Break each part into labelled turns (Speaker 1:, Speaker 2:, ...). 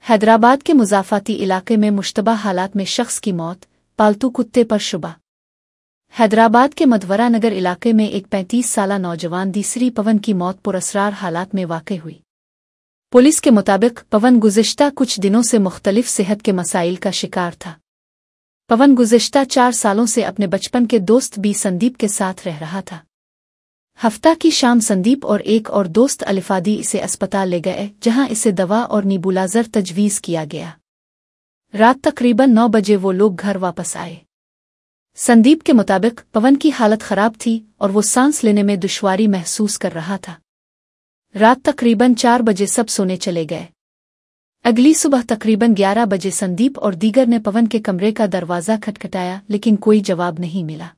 Speaker 1: हैदराबाद के मुज़ाफ़ाती इलाके में मुश्तबा हालात में शख्स की मौत, पालतू कुत्ते पर शुबा। हैदराबाद के मधवरा नगर इलाके में एक 35 साला नौजवान दीसरी पवन की मौत पुरअसरार हालात में वाक़ई हुई। पुलिस के मुताबिक पवन गुज़िश्ता कुछ दिनों से मुख्तलिफ सेहत के मसाइल का शिकार था। पवन गुज़िश्ता 4 सालों से अपने बचपन के दोस्त बी संदीप के साथ रह रहा था। हफ्ता की शाम संदीप और एक और दोस्त अलिफादी इसे अस्पताल ले गए, जहां इसे दवा और नीबुलाइज़र तजवीज़ किया गया। रात तकरीबन 9 बजे वो लोग घर वापस आए। संदीप के मुताबिक पवन की हालत खराब थी और वो सांस लेने में दुश्वारी महसूस कर रहा था। रात तकरीबन 4 बजे सब सोने चले गए। अगली सुबह तकरीबन 11 बजे संदीप और दीगर ने पवन के कमरे का दरवाज़ा खटखटाया, लेकिन कोई जवाब नहीं मिला।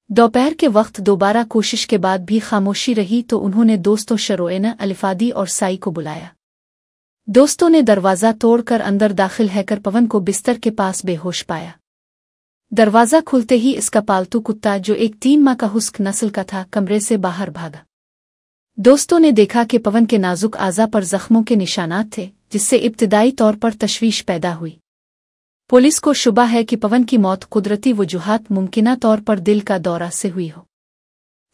Speaker 1: दोपहर के वक्त दोबारा कोशिश के बाद भी खामोशी रही तो उन्होंने दोस्तों शरोएना, अलिफादी और साई को बुलाया। दोस्तों ने दरवाज़ा तोड़कर अंदर दाखिल होकर पवन को बिस्तर के पास बेहोश पाया। दरवाज़ा खुलते ही इसका पालतू कुत्ता, जो एक 3 माह का हुस्क नस्ल का था, कमरे से बाहर भागा। दोस्तों ने देखा कि पवन के नाजुक आज़ा पर जख्मों के निशानात थे, जिससे इब्तिदाई तौर पर तशवीश पैदा हुई। पुलिस को शुबा है कि पवन की मौत कुदरती वजूहात मुमकिना तौर पर दिल का दौरा से हुई हो।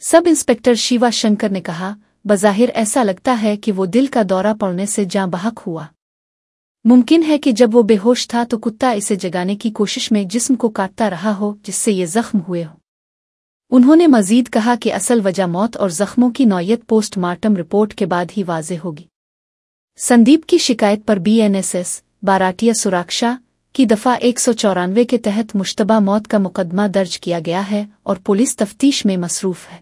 Speaker 1: सब इंस्पेक्टर शिवा शंकर ने कहा, बज़ाहिर ऐसा लगता है कि वो दिल का दौरा पड़ने से जाँ बहक हुआ। मुमकिन है कि जब वो बेहोश था तो कुत्ता इसे जगाने की कोशिश में जिस्म को काटता रहा हो, जिससे ये जख्म हुए हो। उन्होंने मजीद कहा कि असल वजह मौत और जख्मों की नौयत पोस्टमार्टम रिपोर्ट के बाद ही वाज़े होगी। संदीप की शिकायत पर BNSS बाराटिया सुरक्षा की दफ़ा 194 के तहत मुश्तबा मौत का मुकदमा दर्ज किया गया है और पुलिस तफ्तीश में मसरूफ़ है।